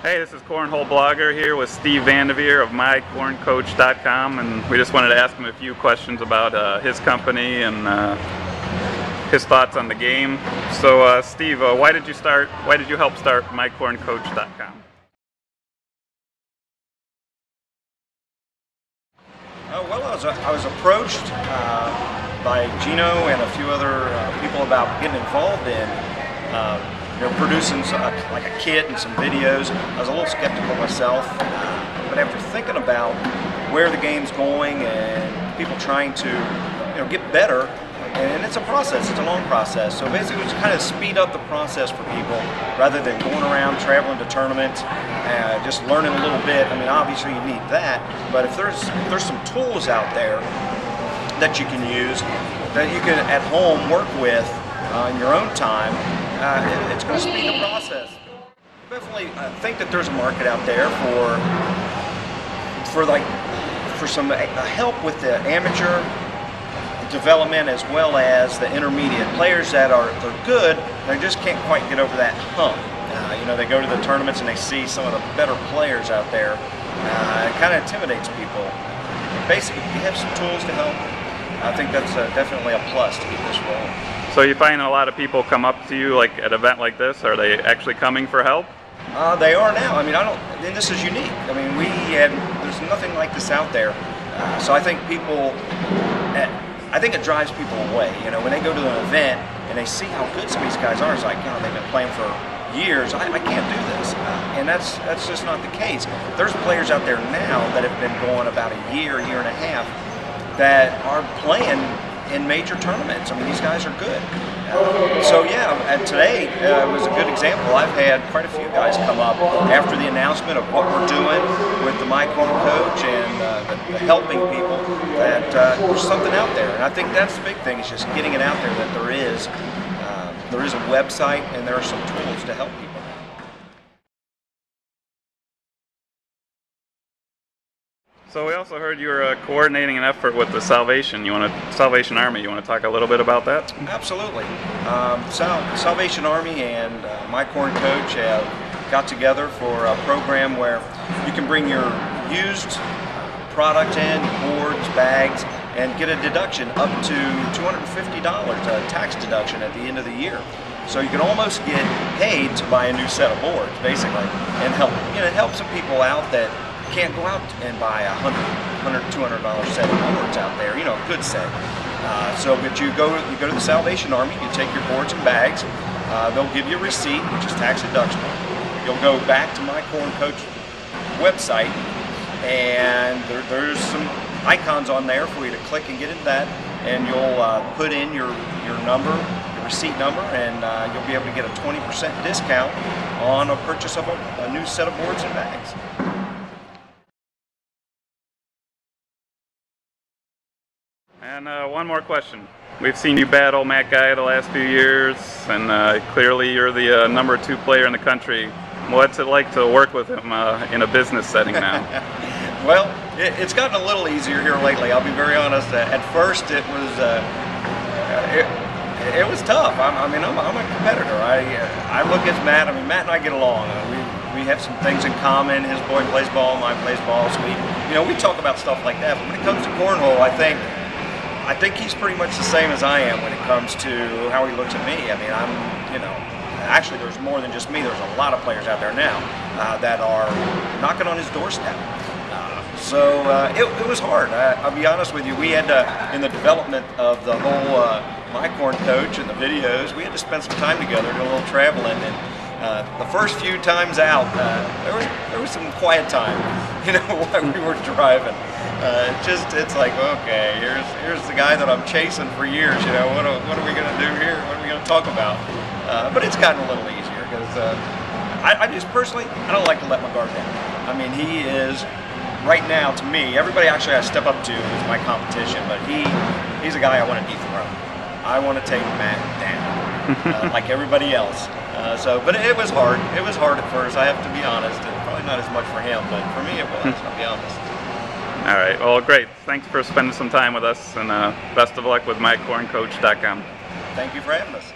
Hey, this is Cornhole Blogger here with Steve Vanderver of mycorncoach.com, and we just wanted to ask him a few questions about his company and his thoughts on the game. So, Steve, why did you help start mycorncoach.com? Well, I was approached by Gino and a few other people about getting involved in producing like a kit and some videos. I was a little skeptical myself, but after thinking about where the game's going and people trying to get better, and it's a process, it's a long process. So basically, just kind of speed up the process for people rather than going around traveling to tournaments, just learning a little bit. I mean, obviously you need that, but if there's some tools out there that you can use that you can at home work with in your own time, it's going to speed the process. Definitely, I think that there's a market out there for some help with the amateur development as well as the intermediate players they're good. They just can't quite get over that hump. They go to the tournaments and they see some of the better players out there. It kind of intimidates people. Basically, you have some tools to help. I think that's definitely a plus to get this rolling. So you find a lot of people come up to you like at an event like this? Are they actually coming for help? They are now. I mean, and this is unique. I mean, there's nothing like this out there. So I think it drives people away. When they go to an event and they see how good some of these guys are, it's like, they've been playing for years. I can't do this. And that's just not the case. There's players out there now that have been going about a year and a half that are playing in major tournaments. I mean, these guys are good. So yeah, and today was a good example. I've had quite a few guys come up after the announcement of what we're doing with the My Corn Coach and the helping people, that there's something out there. And I think that's the big thing, is just getting it out there that there is a website and there are some tools to help people. So we also heard you were coordinating an effort with the Salvation Salvation Army. You want to talk a little bit about that? Absolutely. Salvation Army and My Corn Coach have got together for a program where you can bring your used product in, boards, bags, and get a deduction up to $250, a tax deduction at the end of the year. So you can almost get paid to buy a new set of boards, basically, and help some people out that can't go out and buy a $100, $200 set of boards out there, a good set. But you go to the Salvation Army, you take your boards and bags, they'll give you a receipt, which is tax deductible. You'll go back to My Corn Coach website, and there's some icons on there for you to click and get into that, and you'll put in your number, your receipt number, and you'll be able to get a 20% discount on a purchase of a new set of boards and bags. And one more question. We've seen you battle Matt Guy the last few years, and clearly you're the #2 player in the country. What's it like to work with him in a business setting now? Well, it's gotten a little easier here lately. I'll be very honest. At first, it was tough. I'm a competitor. I look at Matt. I mean, Matt and I get along. We have some things in common. His boy plays ball, mine plays ball. So we talk about stuff like that. But when it comes to cornhole, I think he's pretty much the same as I am when it comes to how he looks at me. I mean, actually there's more than just me. There's a lot of players out there now that are knocking on his doorstep. So it was hard. I'll be honest with you. We had to, in the development of the whole My Corn Coach and the videos, we had to spend some time together, do a little traveling. And the first few times out, there was some quiet time, while we were driving. It's like, okay, here's the guy that I'm chasing for years. What are we going to do here? What are we going to talk about? But it's gotten a little easier because I just personally, I don't like to let my guard down. I mean, he is right now, to me, everybody actually I step up to is my competition, but he's a guy I want to dethrone. I want to take Matt down, like everybody else. But it was hard. It was hard at first, I have to be honest. Probably not as much for him, but for me it was, I'll be honest. All right, well, great. Thanks for spending some time with us, and best of luck with mycorncoach.com. Thank you for having us.